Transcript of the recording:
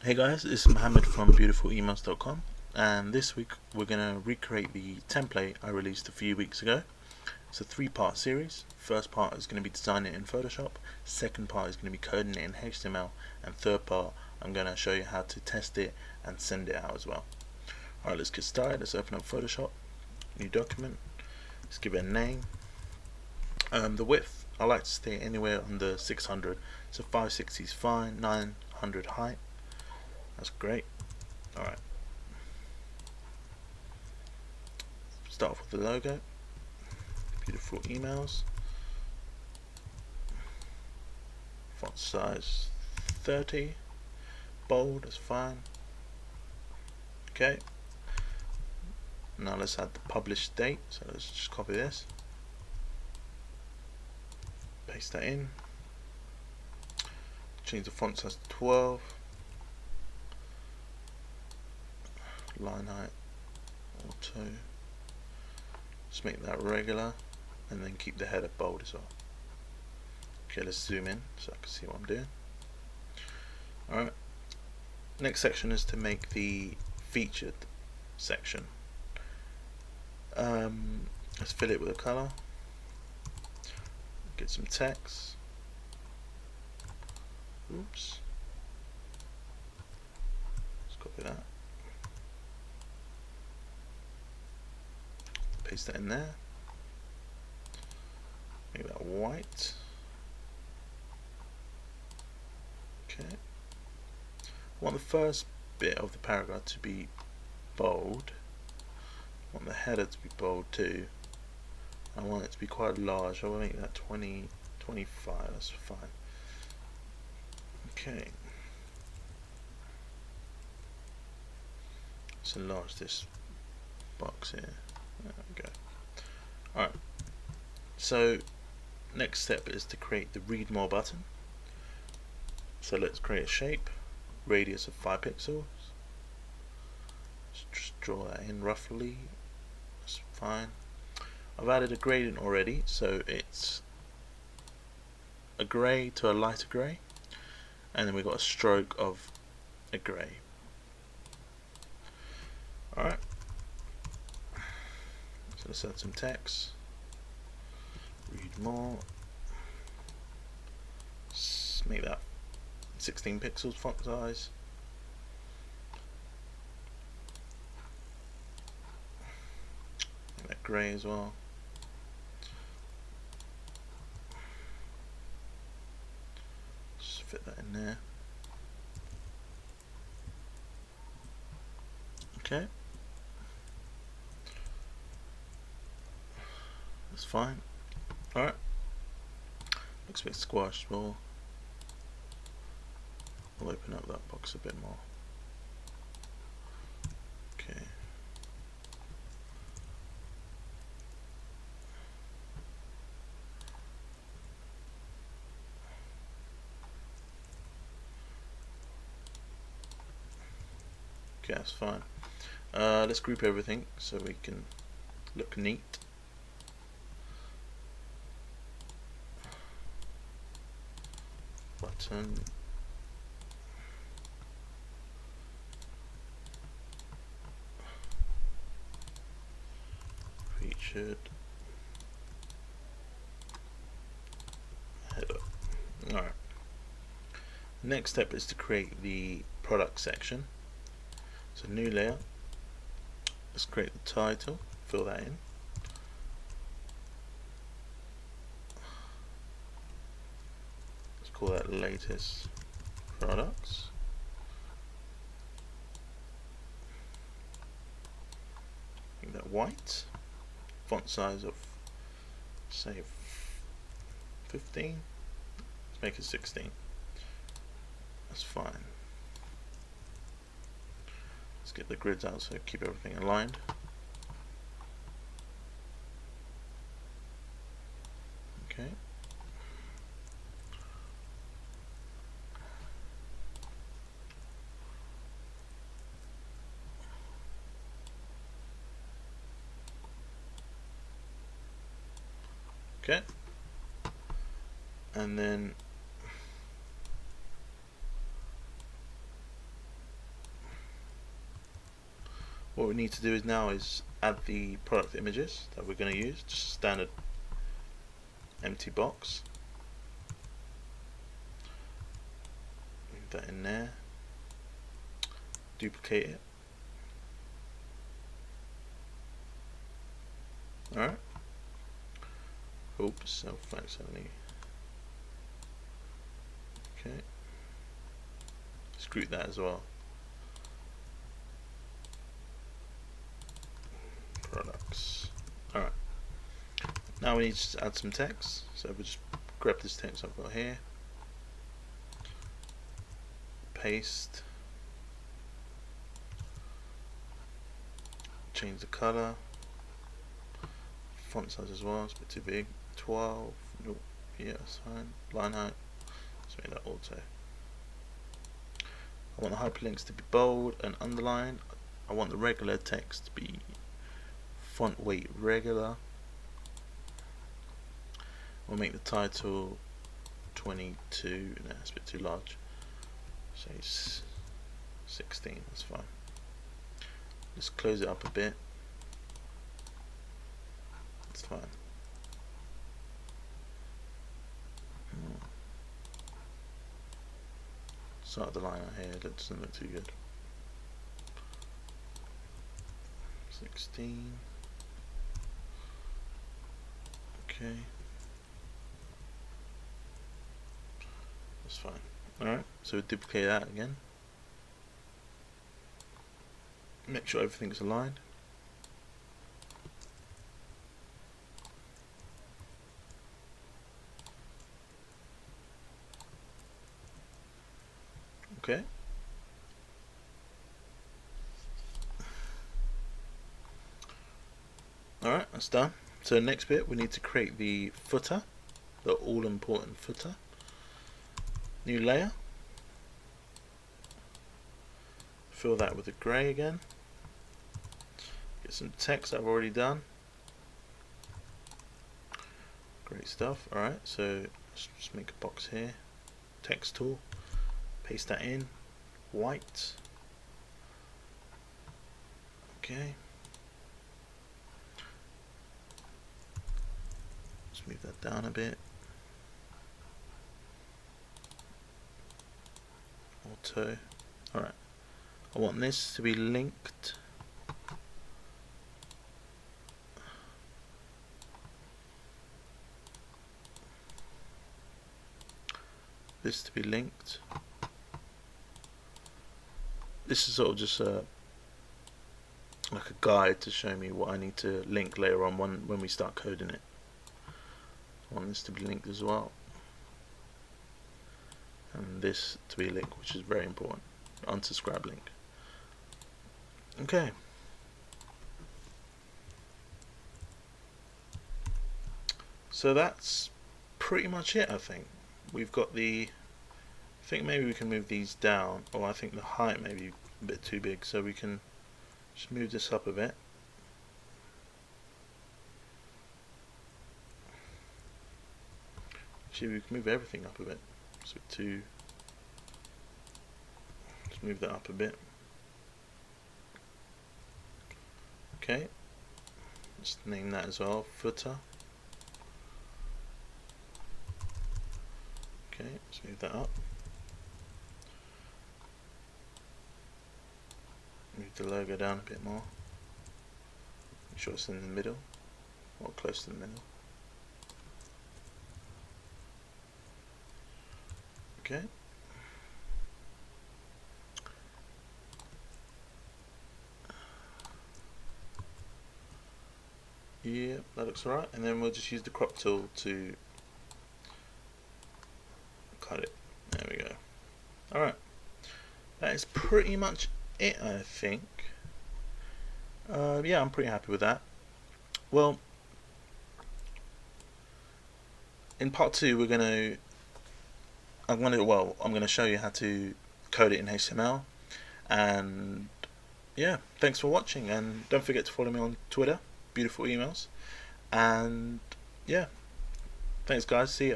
Hey guys, this is Mohammed from BRIEFLYHOST.COM, and this week we're going to recreate the template I released a few weeks ago. It's a three-part series. First part is going to be designing it in Photoshop, second part is going to be coding it in HTML, and third part I'm going to show you how to test it and send it out as well. Alright, let's get started. Let's open up Photoshop, new document, let's give it a name. The width, I like to stay anywhere under 600, so 560 is fine, 900 height. That's great. Alright. Start off with the logo. Beautiful emails. Font size 30. Bold, that's fine. Okay. Now let's add the published date. So let's just copy this. Paste that in. Change the font size to 12. Line height auto, just make that regular and then keep the header bold as well. Okay, let's zoom in so I can see what I'm doing. Alright, next section is to make the featured section. Let's fill it with a color, get some text. Oops, let's copy that. Paste that in there. Make that white. Okay. I want the first bit of the paragraph to be bold. I want the header to be bold too. I want it to be quite large. I will make that 20, 25. That's fine. Okay. Let's enlarge this box here. There we go. Alright, so next step is to create the read more button. So let's create a shape, radius of 5 pixels. Let's just draw that in roughly. That's fine. I've added a gradient already, so it's a grey to a lighter grey, and then we've got a stroke of a grey. Alright. So let's add some text. Read more. Let's make that 16 pixels font size. Make that grey as well. Just fit that in there. Okay. That's fine. Alright. Looks a bit squashed more. We'll open up that box a bit more. Okay. Okay, that's fine. Let's group everything so we can look neat. Button, featured, header. Alright. Next step is to create the product section. So new layer. Let's create the title, fill that in. Call that latest products. Make that white. Font size of say 15. Let's make it 16. That's fine. Let's get the grids out so keep everything aligned. Okay. Okay, and then what we need to do is now is add the product images that we're going to use, just a standard empty box. Move that in there, duplicate it. Alright. Oops, self-accidentally. Okay. Screw that as well. Products. Alright. Now we need to add some text. So we'll just grab this text I've got here. Paste. Change the color. Font size as well, it's a bit too big. 12. Nope. Yeah, that's fine. Line height. Let's make that auto. I want the hyperlinks to be bold and underlined. I want the regular text to be font weight regular. We'll make the title 22. No, it's a bit too large. Say 16. That's fine. Let's close it up a bit. That's fine. Start the line out here. That doesn't look too good. 16. Okay. That's fine. Alright, so duplicate that again. Make sure everything's aligned. Okay. Alright, that's done. So next bit, we need to create the footer, the all-important footer. New layer. Fill that with a grey again. Get some text that I've already done. Great stuff. Alright, so let's just make a box here. Text tool. Paste that in. White. Okay. Let's move that down a bit. Auto. Alright. I want this to be linked. This to be linked. This is sort of just like a guide to show me what I need to link later on when we start coding it. I want this to be linked as well. And this to be linked, which is very important. Unsubscribe link. Okay. So that's pretty much it, I think. We've got the... I think maybe we can move these down, or I think the height may be a bit too big, so we can just move this up a bit. Actually, we can move everything up a bit. So just move that up a bit. Okay, let's name that as well, footer. Okay, let's move that up. Move the logo down a bit more. Make sure it's in the middle, or close to the middle. Okay. Yeah, that looks alright. And then we'll just use the crop tool to cut it. There we go. Alright. That is pretty much it, I think. Yeah, I'm pretty happy with that. Well, in part 2 I'm gonna show you how to code it in HTML. And yeah, thanks for watching, and don't forget to follow me on Twitter, Beautiful Emails. And yeah, thanks guys, see ya.